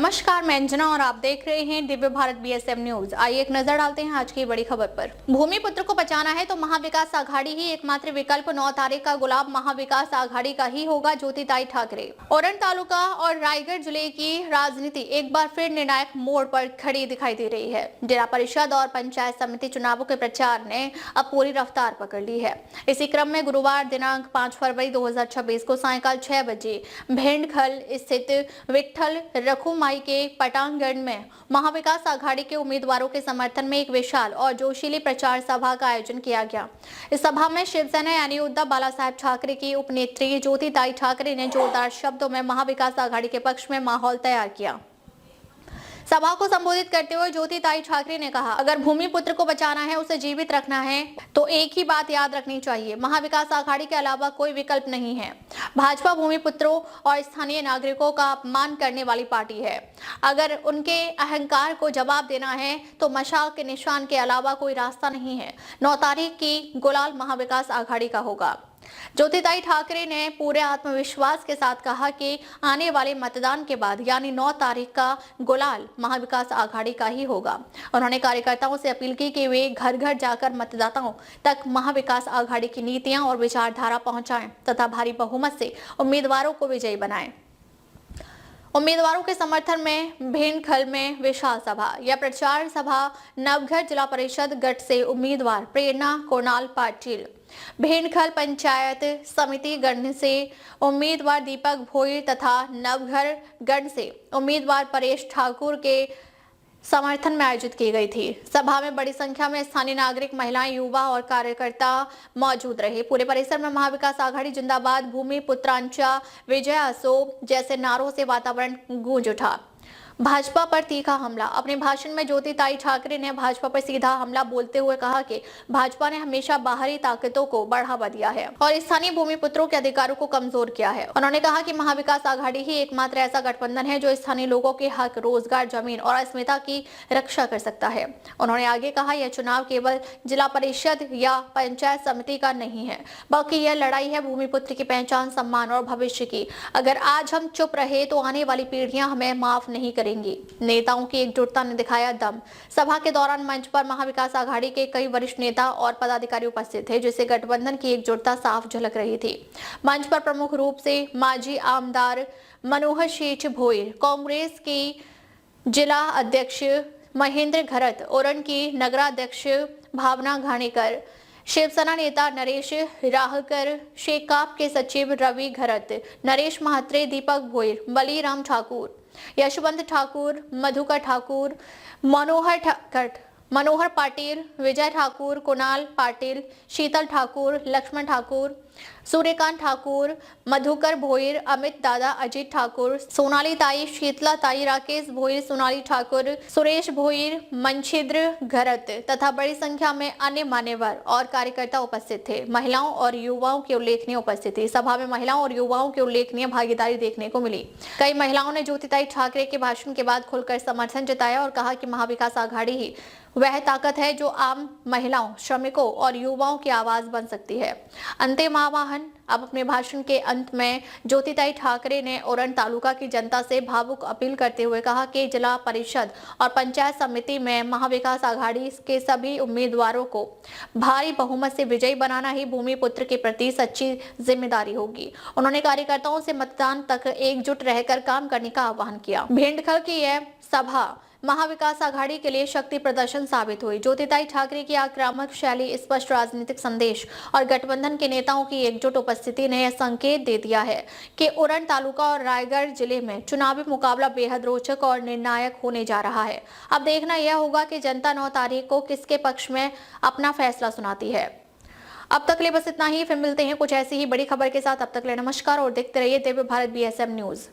नमस्कार, मैं अंजना और आप देख रहे हैं दिव्य भारत बीएसएम न्यूज। आइए एक नजर डालते हैं आज की बड़ी खबर पर। भूमिपुत्र को बचाना है तो महाविकास आघाड़ी ही एकमात्र विकल्प। 9 तारीख का गुलाब महाविकास आघाड़ी का ही होगा, ज्योतिताई ठाकरे। ओरन तालुका और रायगढ़ जिले की राजनीति एक बार फिर निर्णायक मोड़ पर खड़ी दिखाई दे रही है। जिला परिषद और पंचायत समिति चुनावों के प्रचार ने अब पूरी रफ्तार पकड़ ली है। इसी क्रम में गुरुवार दिनांक 5 फरवरी 2026 को सायंकाल 6 बजे भेंडखल स्थित विठल रखुमाई के पटांगण में महाविकास आघाड़ी के उम्मीदवारों के समर्थन में एक विशाल और जोशीली प्रचार सभा का आयोजन किया गया। इस सभा में शिवसेना यानी उद्धव बालासाहेब ठाकरे की उपनेत्री ज्योतिताई ठाकरे ने जोरदार शब्दों में महाविकास आघाड़ी के पक्ष में माहौल तैयार किया। सभा को संबोधित करते हुए ज्योतिताई ठाकरे ने कहा, अगर भूमिपुत्र को बचाना है, उसे जीवित रखना है तो एक ही बात याद रखनी चाहिए, महाविकास आघाड़ी के अलावा कोई विकल्प नहीं है। भाजपा भूमिपुत्रों और स्थानीय नागरिकों का अपमान करने वाली पार्टी है। अगर उनके अहंकार को जवाब देना है तो मशाल के निशान के अलावा कोई रास्ता नहीं है। 9 तारीख की गुलाल महाविकास आघाड़ी का होगा। ज्योतिताई ठाकरे ने पूरे आत्मविश्वास के साथ कहा कि आने वाले मतदान के बाद यानी 9 तारीख का गुलाल महाविकास आघाड़ी का ही होगा। उन्होंने कार्यकर्ताओं से अपील की कि वे घर घर जाकर मतदाताओं तक महाविकास आघाड़ी की नीतियां और विचारधारा पहुंचाएं तथा भारी बहुमत से उम्मीदवारों को विजयी बनाएं। उम्मीदवारों के समर्थन में भेंडखल में विशाल सभा। यह प्रचार सभा नवघर जिला परिषद गढ़ से उम्मीदवार प्रेरणा कोणाल पाटिल, भेंडखल पंचायत समिति गढ़ से उम्मीदवार दीपक भोईर तथा नवघर गढ़ से उम्मीदवार परेश ठाकुर के समर्थन में आयोजित की गई थी। सभा में बड़ी संख्या में स्थानीय नागरिक, महिलाएं, युवा और कार्यकर्ता मौजूद रहे। पूरे परिसर में महाविकास आघाड़ी जिंदाबाद, भूमि पुत्रांचा, विजय असो जैसे नारों से वातावरण गूंज उठा। भाजपा पर तीखा हमला। अपने भाषण में ज्योतिताई ठाकरे ने भाजपा पर सीधा हमला बोलते हुए कहा कि भाजपा ने हमेशा बाहरी ताकतों को बढ़ावा दिया है और स्थानीय भूमिपुत्रों के अधिकारों को कमजोर किया है। उन्होंने कहा कि महाविकास आघाड़ी ही एकमात्र ऐसा गठबंधन है जो स्थानीय लोगों के हक, रोजगार, जमीन और अस्मिता की रक्षा कर सकता है। उन्होंने आगे कहा, यह चुनाव केवल जिला परिषद या पंचायत समिति का नहीं है, बल्कि यह लड़ाई है भूमिपुत्र की पहचान, सम्मान और भविष्य की। अगर आज हम चुप रहे तो आने वाली पीढ़ियां हमें माफ नहीं करेंगी। नेताओं की एकजुटता ने दिखाया दम। सभा के दौरान मंच पर महाविकास आघाड़ी के कई वरिष्ठ नेता और पदाधिकारी उपस्थित थे, जिससे गठबंधन की एकजुटता साफ झलक रही थी। मंच पर प्रमुख रूप से माजी आमदार मनोहर शेठ भोईर, कांग्रेस की जिला अध्यक्ष महेंद्र घरत, ओरन की नगराध्यक्ष भावना घाणेकर, शिवसेना नेता नरेश राहकर, शेकाप के सचिव रवि घरत, नरेश महात्रे, दीपक भोईर, बलीराम ठाकुर, यशवंत ठाकुर, मधुकर ठाकुर, मनोहर पाटिल, विजय ठाकुर, कुणाल पाटिल, शीतल ठाकुर, लक्ष्मण ठाकुर, सूर्यकांत ठाकुर, मधुकर भोईर, अमित दादा, अजीत ठाकुर, सोनाली ताई, शीतला ताई, राकेश भोईर, सोनाली ठाकुर, सुरेश भोईर, मनछिद्र घरत तथा बड़ी संख्या में अन्य मान्यवर और कार्यकर्ता उपस्थित थे। महिलाओं और युवाओं की उल्लेखनीय उपस्थिति। सभा में महिलाओं और युवाओं की उल्लेखनीय भागीदारी देखने को मिली। कई महिलाओं ने ज्योतिताई ठाकरे के भाषण के बाद खुलकर समर्थन जताया और कहा कि महाविकास आघाड़ी ही वह ताकत है जो आम महिलाओं, श्रमिकों और युवाओं की आवाज बन सकती है। अंतिम आह्वान। अब अपने भाषण के अंत में ज्योतिताई ठाकरे ने ओरन तालुका की जनता से भावुक अपील करते हुए कहा कि जिला परिषद और पंचायत समिति में महाविकास आघाड़ी के सभी उम्मीदवारों को भारी बहुमत से विजयी बनाना ही भूमिपुत्र के प्रति सच्ची जिम्मेदारी होगी। उन्होंने कार्यकर्ताओं से मतदान तक एकजुट रहकर काम करने का आह्वान किया। भेंडखल की यह सभा महाविकास आघाड़ी के लिए शक्ति प्रदर्शन साबित हुई। ज्योतिताई ठाकरे की आक्रामक शैली, स्पष्ट राजनीतिक संदेश और गठबंधन के नेताओं की एकजुट उपस्थिति ने यह संकेत दे दिया है कि ओरन तालुका और रायगढ़ जिले में चुनावी मुकाबला बेहद रोचक और निर्णायक होने जा रहा है। अब देखना यह होगा कि जनता 9 तारीख को किसके पक्ष में अपना फैसला सुनाती है। अब तक ले बस इतना ही। फिर मिलते हैं कुछ ऐसी ही बड़ी खबर के साथ। अब तक ले नमस्कार और देखते रहिए दिव्य भारत बीएसएम न्यूज।